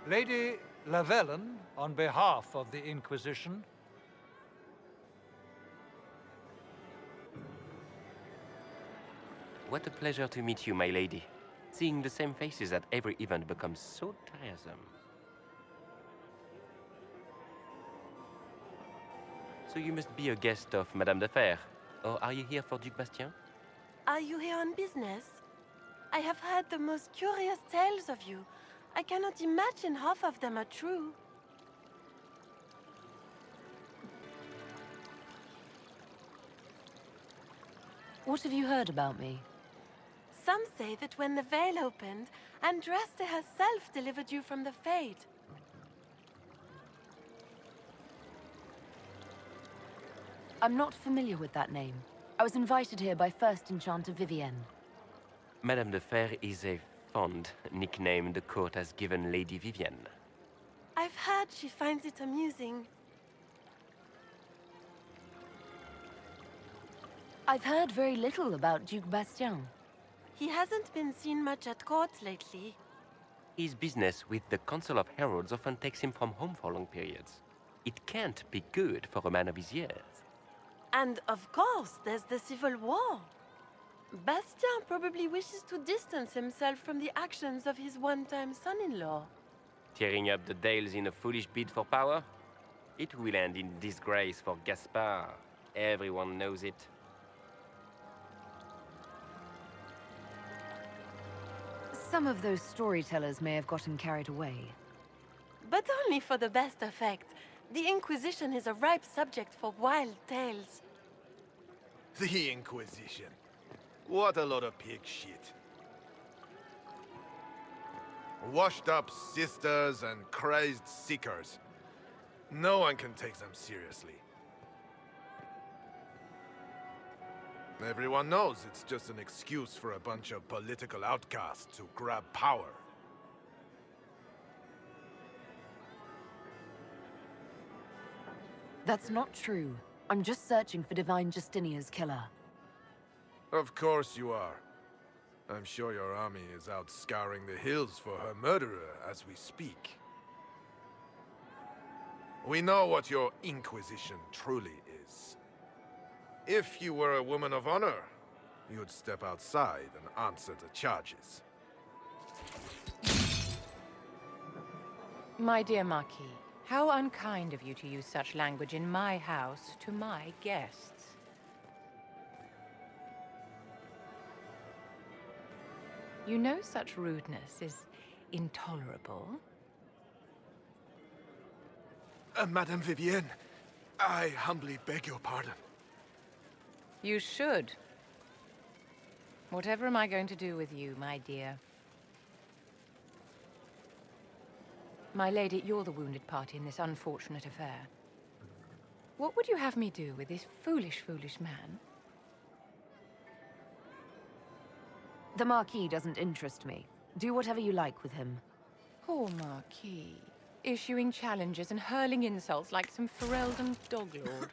Lady Lavellen, on behalf of the Inquisition. What a pleasure to meet you, my lady. Seeing the same faces at every event becomes so tiresome. So you must be a guest of Madame de Fer, or are you here for Duc Bastien? Are you here on business? I have heard the most curious tales of you. I cannot imagine half of them are true. What have you heard about me? Some say that when the veil opened, Andraste herself delivered you from the Fade. I'm not familiar with that name. I was invited here by First Enchanter Vivienne. Madame de Fer is a fond nickname the court has given Lady Vivienne. I've heard she finds it amusing. I've heard very little about Duc Bastien. He hasn't been seen much at court lately. His business with the Council of Heralds often takes him from home for long periods. It can't be good for a man of his years. And of course, there's the Civil War. Bastien probably wishes to distance himself from the actions of his one-time son-in-law. Tearing up the Dales in a foolish bid for power? It will end in disgrace for Gaspard. Everyone knows it. Some of those storytellers may have gotten carried away. But only for the best effect. The Inquisition is a ripe subject for wild tales. The Inquisition. What a lot of pig shit. Washed-up sisters and crazed seekers. No one can take them seriously. Everyone knows it's just an excuse for a bunch of political outcasts to grab power. That's not true. I'm just searching for Divine Justinia's killer. Of course you are. I'm sure your army is out scouring the hills for her murderer as we speak. We know what your Inquisition truly is. If you were a woman of honor, you'd step outside and answer the charges. My dear Marquis, how unkind of you to use such language in my house to my guests. You know such rudeness is intolerable. Madame Vivienne, I humbly beg your pardon. You should. Whatever am I going to do with you, my dear? My lady, you're the wounded party in this unfortunate affair. What would you have me do with this foolish, foolish man? The Marquis doesn't interest me. Do whatever you like with him. Poor Marquis. Issuing challenges and hurling insults like some Ferelden doglord.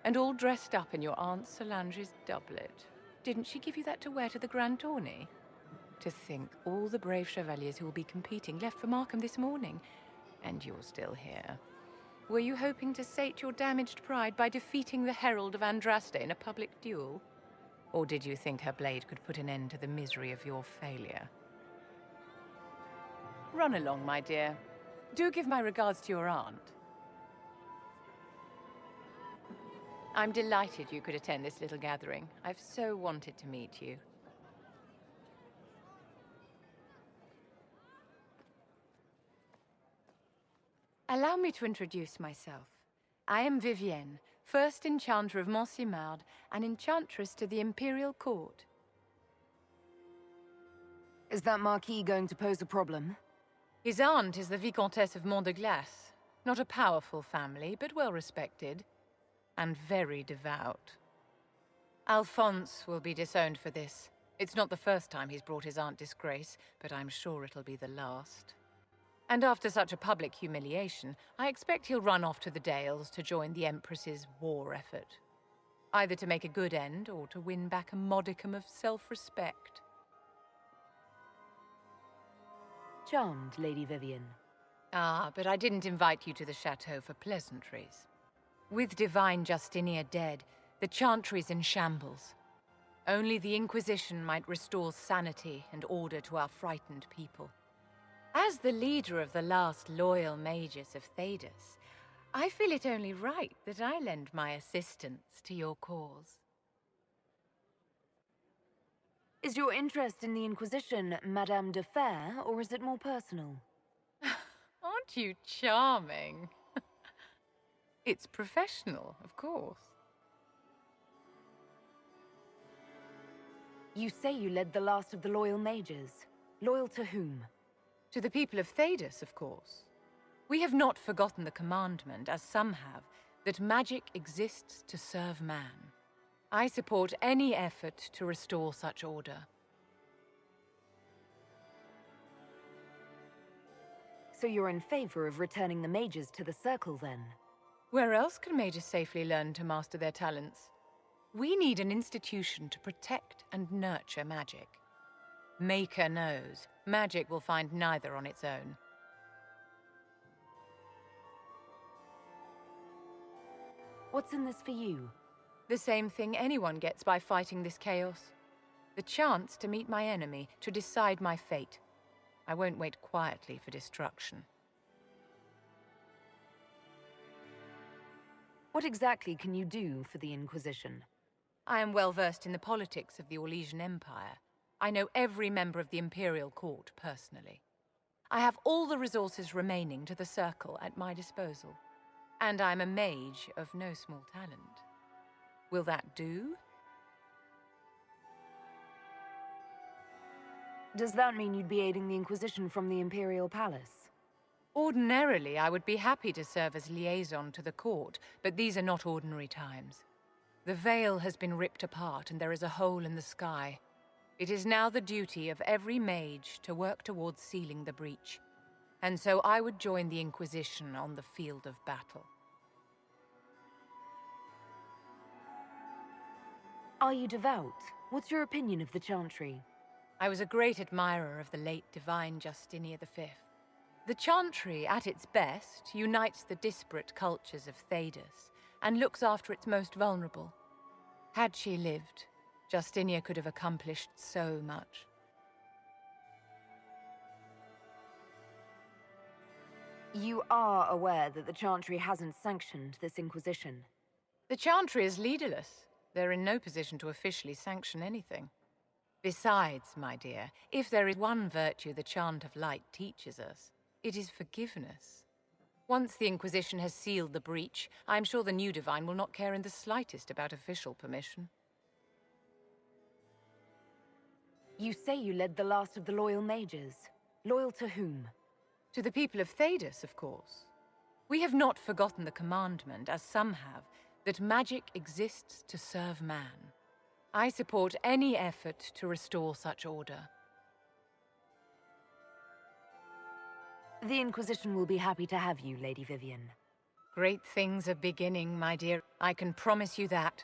And all dressed up in your Aunt Solange's doublet. Didn't she give you that to wear to the Grand Tourney? To think all the brave chevaliers who will be competing left for Markham this morning, and you're still here. Were you hoping to sate your damaged pride by defeating the Herald of Andraste in a public duel? Or did you think her blade could put an end to the misery of your failure? Run along, my dear. Do give my regards to your aunt. I'm delighted you could attend this little gathering. I've so wanted to meet you. Allow me to introduce myself. I am Vivienne, first Enchanter of Montsimard and Enchantress to the Imperial Court. Is that Marquis going to pose a problem? His aunt is the Vicomtesse of Mont de Glace. Not a powerful family, but well respected. And very devout. Alphonse will be disowned for this. It's not the first time he's brought his aunt disgrace, but I'm sure it'll be the last. And after such a public humiliation, I expect he'll run off to the Dales to join the Empress's war effort. Either to make a good end, or to win back a modicum of self-respect. Charmed, Lady Vivienne. Ah, but I didn't invite you to the chateau for pleasantries. With Divine Justinia dead, the Chantry's in shambles. Only the Inquisition might restore sanity and order to our frightened people. As the leader of the last loyal mages of Thedas, I feel it only right that I lend my assistance to your cause. Is your interest in the Inquisition Madame de Fer, or is it more personal? Aren't you charming? It's professional, of course. You say you led the last of the loyal mages. Loyal to whom? To the people of Thedas, of course. We have not forgotten the commandment, as some have, that magic exists to serve man. I support any effort to restore such order. So you're in favor of returning the mages to the Circle, then? Where else can mages safely learn to master their talents? We need an institution to protect and nurture magic. Maker knows, magic will find neither on its own. What's in this for you? The same thing anyone gets by fighting this chaos. The chance to meet my enemy, to decide my fate. I won't wait quietly for destruction. What exactly can you do for the Inquisition? I am well versed in the politics of the Orlesian Empire. I know every member of the Imperial Court personally. I have all the resources remaining to the Circle at my disposal. And I'm a mage of no small talent. Will that do? Does that mean you'd be aiding the Inquisition from the Imperial Palace? Ordinarily, I would be happy to serve as liaison to the court, but these are not ordinary times. The veil has been ripped apart and there is a hole in the sky. It is now the duty of every mage to work towards sealing the breach. And so I would join the Inquisition on the field of battle. Are you devout? What's your opinion of the Chantry? I was a great admirer of the late Divine Justinia V. The Chantry, at its best, unites the disparate cultures of Thedas and looks after its most vulnerable. Had she lived, Justinia could have accomplished so much. You are aware that the Chantry hasn't sanctioned this Inquisition. The Chantry is leaderless. They're in no position to officially sanction anything. Besides, my dear, if there is one virtue the Chant of Light teaches us, it is forgiveness. Once the Inquisition has sealed the breach, I'm sure the new Divine will not care in the slightest about official permission. You say you led the last of the loyal mages. Loyal to whom? To the people of Thedas, of course. We have not forgotten the commandment, as some have, that magic exists to serve man. I support any effort to restore such order. The Inquisition will be happy to have you, Lady Vivienne. Great things are beginning, my dear. I can promise you that.